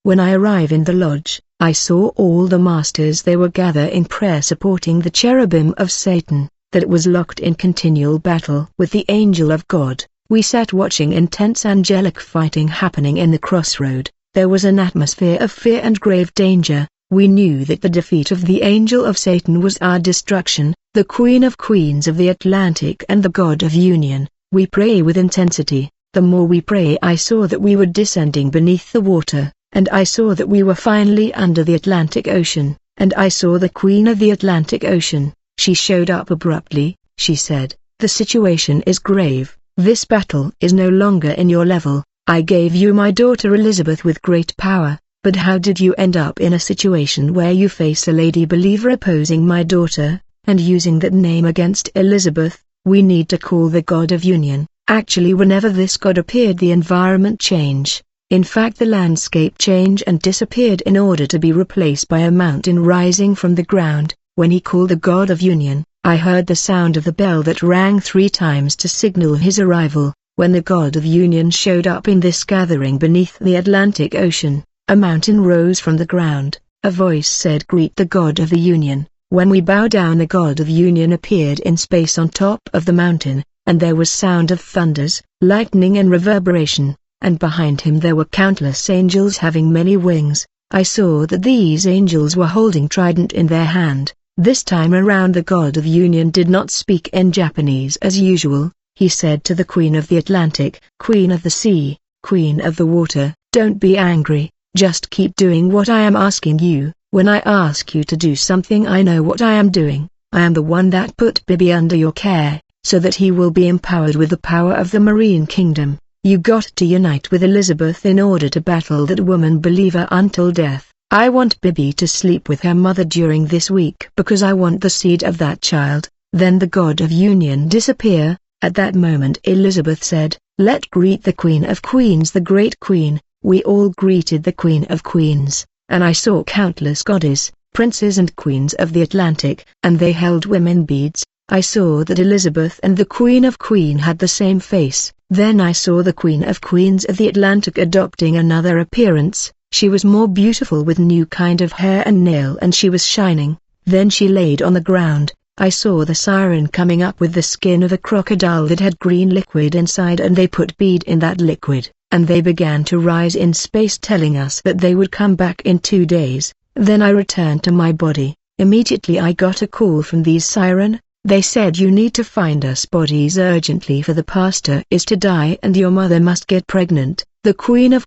When I arrive in the lodge, I saw all the masters. They were gathered in prayer supporting the cherubim of Satan, that it was locked in continual battle with the angel of God. We sat watching intense angelic fighting happening in the crossroad. There was an atmosphere of fear and grave danger. We knew that the defeat of the angel of Satan was our destruction, the Queen of Queens of the Atlantic and the God of Union. We pray with intensity. The more we pray, I saw that we were descending beneath the water, and I saw that we were finally under the Atlantic Ocean, and I saw the Queen of the Atlantic Ocean. She showed up abruptly. She said, "The situation is grave. This battle is no longer in your level. I gave you my daughter Elizabeth with great power, but how did you end up in a situation where you face a lady believer opposing my daughter, and using that name against Elizabeth? We need to call the God of Union." Actually, whenever this God appeared, the environment changed. In fact, the landscape changed and disappeared in order to be replaced by a mountain rising from the ground. When he called the God of Union, I heard the sound of the bell that rang 3 times to signal his arrival. When the God of Union showed up in this gathering beneath the Atlantic Ocean, a mountain rose from the ground. A voice said, "Greet the God of the Union." When we bowed down, the God of Union appeared in space on top of the mountain, and there was sound of thunders, lightning and reverberation, and behind him there were countless angels having many wings. I saw that these angels were holding trident in their hand. This time around the God of Union did not speak in Japanese as usual. He said to the Queen of the Atlantic, "Queen of the Sea, Queen of the Water, don't be angry, just keep doing what I am asking you. When I ask you to do something, I know what I am doing. I am the one that put Bibi under your care, so that he will be empowered with the power of the Marine Kingdom. You got to unite with Elizabeth in order to battle that woman believer until death. I want Bibi to sleep with her mother during this week because I want the seed of that child." Then the God of Union disappear. At that moment Elizabeth said, "Let greet the Queen of Queens, the Great Queen." We all greeted the Queen of Queens, and I saw countless goddesses, princes and queens of the Atlantic, and they held women beads. I saw that Elizabeth and the Queen of Queen had the same face. Then I saw the Queen of Queens of the Atlantic adopting another appearance. She was more beautiful with new kind of hair and nail, and she was shining. Then she laid on the ground. I saw the siren coming up with the skin of a crocodile that had green liquid inside, and they put bead in that liquid, and they began to rise in space, telling us that they would come back in 2 days. Then I returned to my body. Immediately I got a call from these siren. They said, "You need to find us bodies urgently, for the pastor is to die and your mother must get pregnant." The Queen of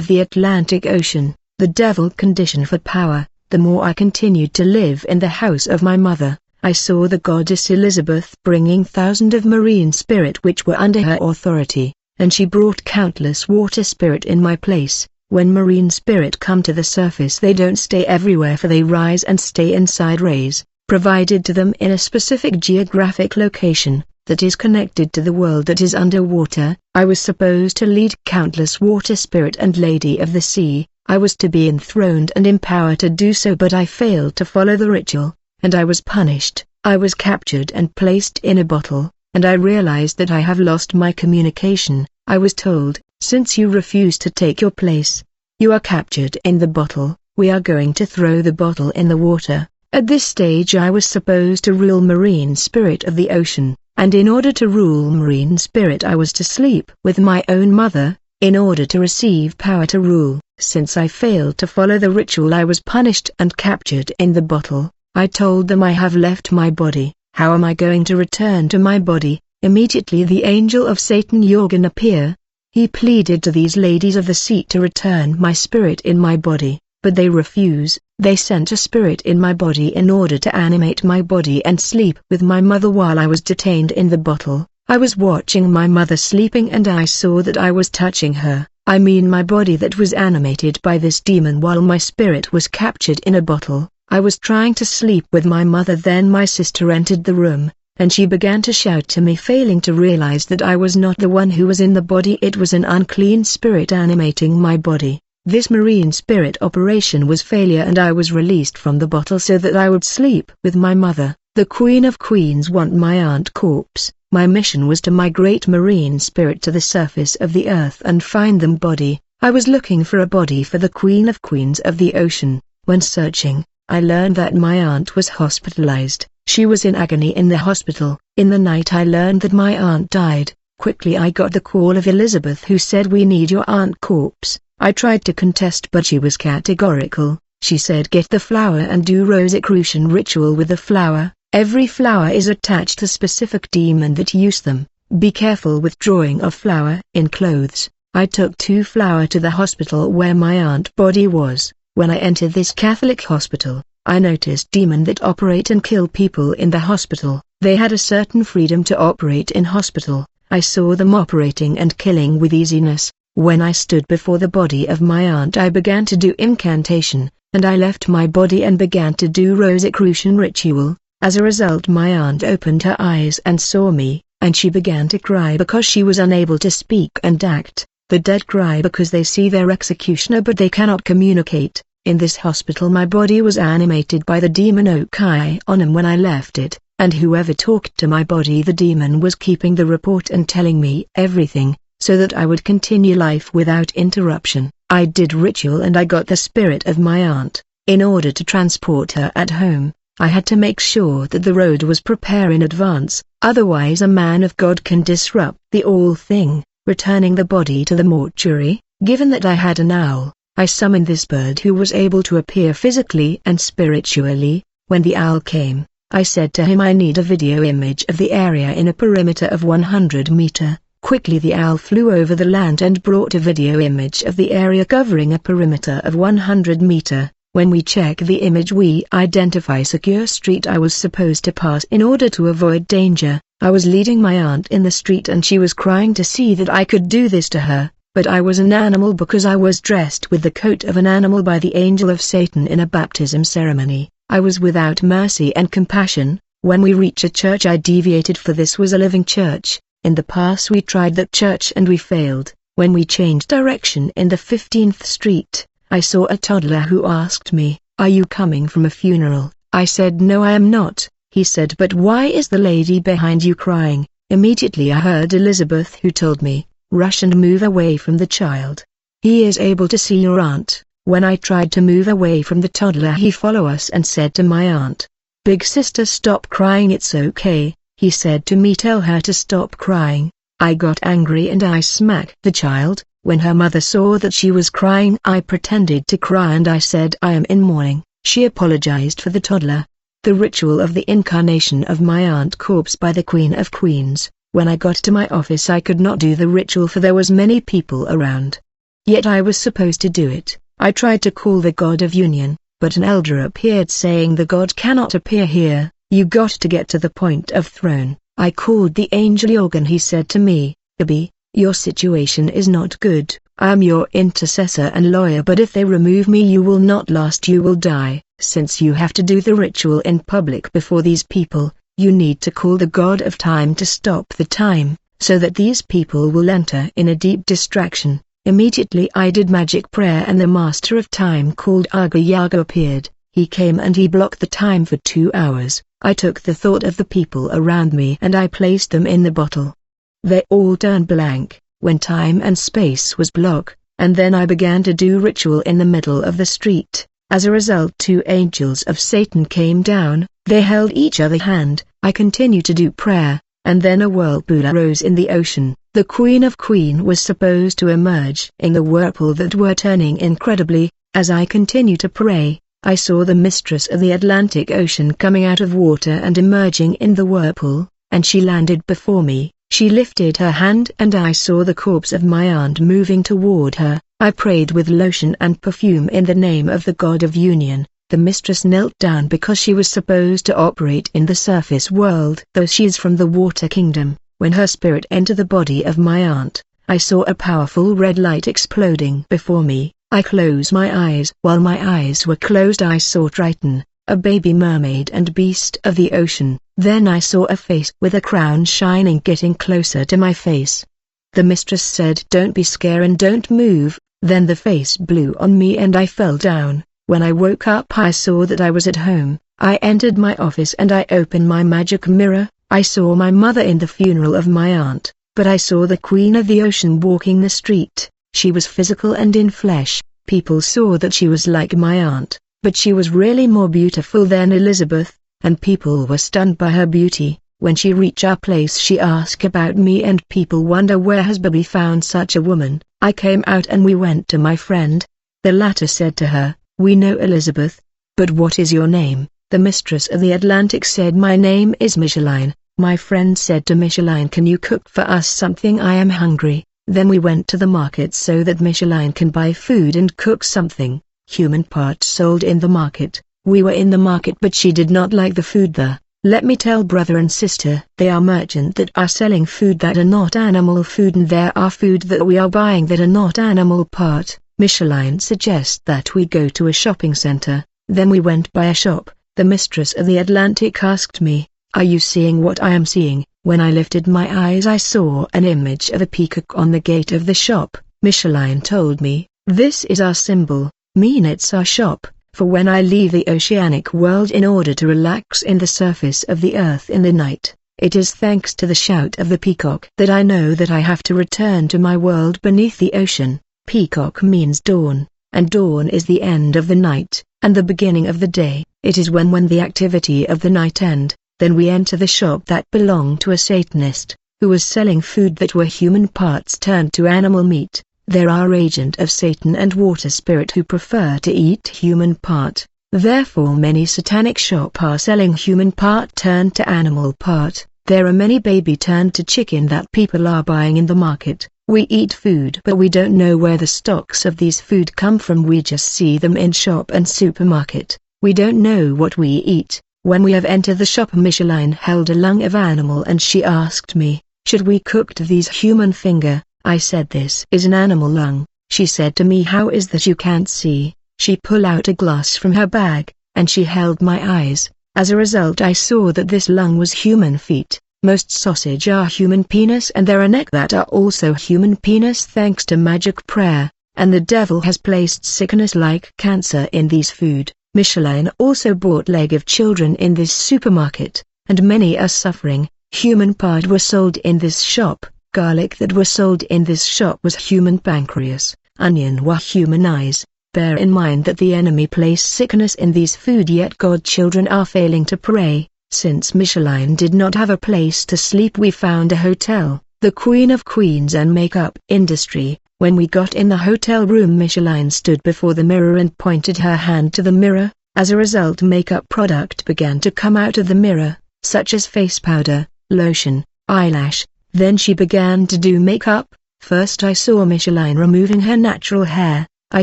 the Atlantic Ocean, the devil condition for power. The more I continued to live in the house of my mother, I saw the goddess Elizabeth bringing thousands of marine spirit which were under her authority, and she brought countless water spirit in my place. When marine spirit come to the surface, they don't stay everywhere, for they rise and stay inside rays provided to them in a specific geographic location that is connected to the world that is underwater. I was supposed to lead countless water spirit and Lady of the Sea. I was to be enthroned and empowered to do so, but I failed to follow the ritual, and I was punished. I was captured and placed in a bottle, and I realized that I have lost my communication. I was told, "Since you refuse to take your place, you are captured in the bottle. We are going to throw the bottle in the water." At this stage I was supposed to rule marine spirit of the ocean, and in order to rule marine spirit I was to sleep with my own mother, in order to receive power to rule. Since I failed to follow the ritual, I was punished and captured in the bottle. I told them, "I have left my body. How am I going to return to my body?" Immediately the angel of Satan Jorgen appeared. He pleaded to these ladies of the sea to return my spirit in my body, but they refused. They sent a spirit in my body in order to animate my body and sleep with my mother while I was detained in the bottle. I was watching my mother sleeping and I saw that I was touching her. I mean my body that was animated by this demon while my spirit was captured in a bottle. I was trying to sleep with my mother. Then my sister entered the room, and she began to shout to me, failing to realize that I was not the one who was in the body. It was an unclean spirit animating my body. This marine spirit operation was failure, and I was released from the bottle so that I would sleep with my mother. The Queen of Queens want my aunt corpse. My mission was to migrate marine spirit to the surface of the earth and find them body. I was looking for a body for the Queen of Queens of the Ocean. When searching, I learned that my aunt was hospitalized. She was in agony in the hospital. In the night I learned that my aunt died. Quickly I got the call of Elizabeth, who said, "We need your aunt corpse." I tried to contest, but she was categorical. She said, "Get the flower and do Rosicrucian ritual with the flower. Every flower is attached to specific demon that use them. Be careful with drawing of flower in clothes." I took 2 flower to the hospital where my aunt body was. When I entered this Catholic hospital, I noticed demon that operate and kill people in the hospital. They had a certain freedom to operate in hospital. I saw them operating and killing with easiness. When I stood before the body of my aunt, I began to do incantation, and I left my body and began to do Rosicrucian ritual. As a result, my aunt opened her eyes and saw me, and she began to cry because she was unable to speak and act. The dead cry because they see their executioner but they cannot communicate. In this hospital my body was animated by the demon Okionum when I left it, and whoever talked to my body, the demon was keeping the report and telling me everything, so that I would continue life without interruption. I did ritual and I got the spirit of my aunt. In order to transport her at home, I had to make sure that the road was prepared in advance, otherwise a man of God can disrupt the all thing. Returning the body to the mortuary, given that I had an owl, I summoned this bird who was able to appear physically and spiritually. When the owl came, I said to him, "I need a video image of the area in a perimeter of 100 meter. Quickly the owl flew over the land and brought a video image of the area covering a perimeter of 100 meter. When we check the image, we identify secure street I was supposed to pass in order to avoid danger. I was leading my aunt in the street and she was crying to see that I could do this to her, but I was an animal because I was dressed with the coat of an animal by the angel of Satan in a baptism ceremony. I was without mercy and compassion. When we reached a church I deviated, for this was a living church. In the past we tried that church and we failed. When we changed direction in the 15th street, I saw a toddler who asked me, "Are you coming from a funeral?" I said, "No, I am not." He said, "But why is the lady behind you crying?" Immediately I heard Elizabeth, who told me, "Rush and move away from the child. He is able to see your aunt." When I tried to move away from the toddler, he followed us and said to my aunt, "Big sister, stop crying, it's okay." He said to me, "Tell her to stop crying." I got angry and I smacked the child. When her mother saw that she was crying, I pretended to cry and I said, "I am in mourning." She apologized for the toddler. The ritual of the incarnation of my aunt corpse by the Queen of Queens. When I got to my office I could not do the ritual for there was many people around. Yet I was supposed to do it. I tried to call the God of Union, but an elder appeared saying the God cannot appear here, you got to get to the point of throne. I called the angel Jorgen. He said to me, "Abby, your situation is not good. I am your intercessor and lawyer, but if they remove me you will not last, you will die. Since you have to do the ritual in public before these people, you need to call the God of Time to stop the time, so that these people will enter in a deep distraction." Immediately I did magic prayer and the Master of Time called Aga Yaga appeared. He came and he blocked the time for 2 hours. I took the thought of the people around me and I placed them in the bottle. They all turned blank, when time and space was blocked, and then I began to do ritual in the middle of the street. As a result 2 angels of Satan came down, they held each other's hand. I continued to do prayer, and then a whirlpool arose in the ocean. The Queen of Queen was supposed to emerge in the whirlpool that were turning incredibly. As I continued to pray, I saw the mistress of the Atlantic Ocean coming out of water and emerging in the whirlpool, and she landed before me. She lifted her hand and I saw the corpse of my aunt moving toward her. I prayed with lotion and perfume in the name of the God of Union. The mistress knelt down because she was supposed to operate in the surface world, though she is from the water kingdom. When her spirit entered the body of my aunt, I saw a powerful red light exploding before me. I closed my eyes. While my eyes were closed I saw Triton, a baby mermaid and beast of the ocean. Then I saw a face with a crown shining getting closer to my face. The mistress said, "Don't be scared and don't move." Then the face blew on me and I fell down. When I woke up I saw that I was at home. I entered my office and I opened my magic mirror. I saw my mother in the funeral of my aunt, but I saw the Queen of the Ocean walking the street. She was physical and in flesh. People saw that she was like my aunt, but she was really more beautiful than Elizabeth, and people were stunned by her beauty. When she reached our place she asked about me and people wonder where has Bobby found such a woman. I came out and we went to my friend. The latter said to her, "We know Elizabeth, but what is your name?" The mistress of the Atlantic said, "My name is Micheline." My friend said to Micheline, "Can you cook for us something? I am hungry." Then we went to the market so that Micheline can buy food and cook something. Human parts sold in the market. We were in the market but she did not like the food there. Let me tell brother and sister, they are merchants that are selling food that are not animal food, and there are food that we are buying that are not animal part. Micheline suggests that we go to a shopping center. Then we went by a shop. The mistress of the Atlantic asked me, "Are you seeing what I am seeing?" When I lifted my eyes I saw an image of a peacock on the gate of the shop. Micheline told me, "This is our symbol, mean it's our shop. For when I leave the oceanic world in order to relax in the surface of the earth in the night, it is thanks to the shout of the peacock that I know that I have to return to my world beneath the ocean." Peacock means dawn, and dawn is the end of the night, and the beginning of the day. It is when the activity of the night end. Then we enter the shop that belonged to a Satanist, who was selling food that were human parts turned to animal meat. There are agent of Satan and water spirit who prefer to eat human part. Therefore many satanic shops are selling human part turned to animal part. There are many baby turned to chicken that people are buying in the market. We eat food but we don't know where the stocks of these food come from. We just see them in shop and supermarket. We don't know what we eat. When we have entered the shop, Micheline held a lung of animal and she asked me, "Should we cook these human finger?" I said, "This is an animal lung." She said to me, "How is that you can't see?" She pulled out a glass from her bag, and she held my eyes. As a result I saw that this lung was human feet. Most sausage are human penis and there are neck that are also human penis thanks to magic prayer, and the devil has placed sickness like cancer in these food. Micheline also bought leg of children in this supermarket, and many are suffering. Human part were sold in this shop. Garlic that were sold in this shop was human pancreas, onion were human eyes. Bear in mind that the enemy placed sickness in these food, yet God children are failing to pray. Since Micheline did not have a place to sleep, we found a hotel, the Queen of Queens and makeup industry. When we got in the hotel room, Micheline stood before the mirror and pointed her hand to the mirror. As a result, makeup product began to come out of the mirror, such as face powder, lotion, eyelash. Then she began to do makeup. First I saw Micheline removing her natural hair. I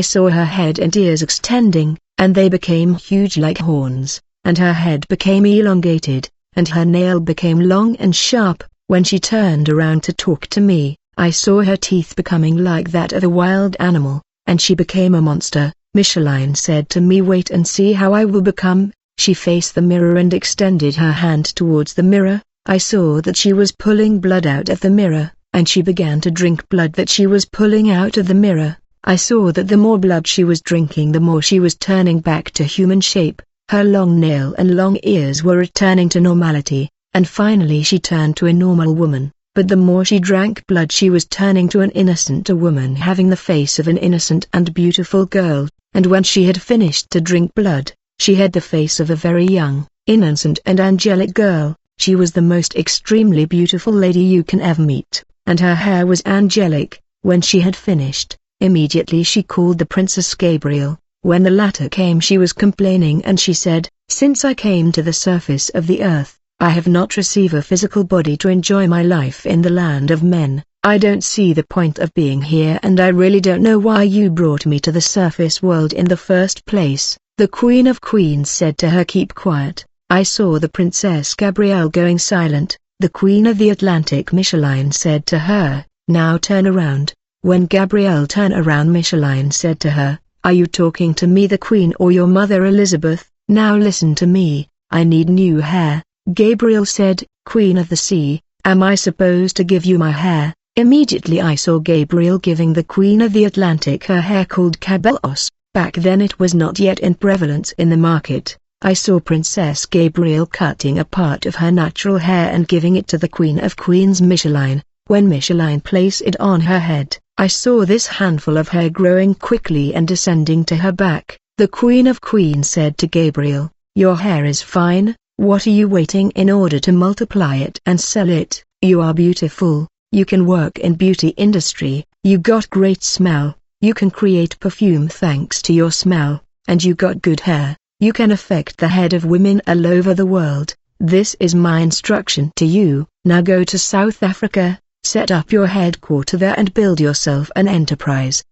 saw her head and ears extending, and they became huge like horns, and her head became elongated, and her nail became long and sharp. When she turned around to talk to me, I saw her teeth becoming like that of a wild animal, and she became a monster. Micheline said to me, "Wait and see how I will become." She faced the mirror and extended her hand towards the mirror. I saw that she was pulling blood out of the mirror, and she began to drink blood that she was pulling out of the mirror. I saw that the more blood she was drinking, the more she was turning back to human shape. Her long nail and long ears were returning to normality, and finally she turned to a normal woman. But the more she drank blood, she was turning to an innocent woman having the face of an innocent and beautiful girl, and when she had finished to drink blood, she had the face of a very young, innocent and angelic girl. She was the most extremely beautiful lady you can ever meet, and her hair was angelic. When she had finished, immediately she called the Princess Gabriel. When the latter came, she was complaining and she said, "Since I came to the surface of the earth, I have not received a physical body to enjoy my life in the land of men. I don't see the point of being here, and I really don't know why you brought me to the surface world in the first place." The Queen of Queens said to her, "Keep quiet." I saw the Princess Gabrielle going silent. The Queen of the Atlantic, Micheline, said to her, "Now turn around." When Gabrielle turned around, Micheline said to her, "Are you talking to me, the Queen, or your mother Elizabeth? Now listen to me, I need new hair." Gabriel said, "Queen of the Sea, am I supposed to give you my hair?" Immediately I saw Gabriel giving the Queen of the Atlantic her hair called Cabellos. Back then it was not yet in prevalence in the market. I saw Princess Gabriel cutting a part of her natural hair and giving it to the Queen of Queens, Micheline. When Micheline placed it on her head, I saw this handful of hair growing quickly and descending to her back. The Queen of Queens said to Gabriel, "Your hair is fine, what are you waiting in order to multiply it and sell it? You are beautiful, you can work in beauty industry, you got great smell, you can create perfume thanks to your smell, and you got good hair, you can affect the head of women all over the world. This is my instruction to you, now go to South Africa, set up your headquarters there and build yourself an enterprise.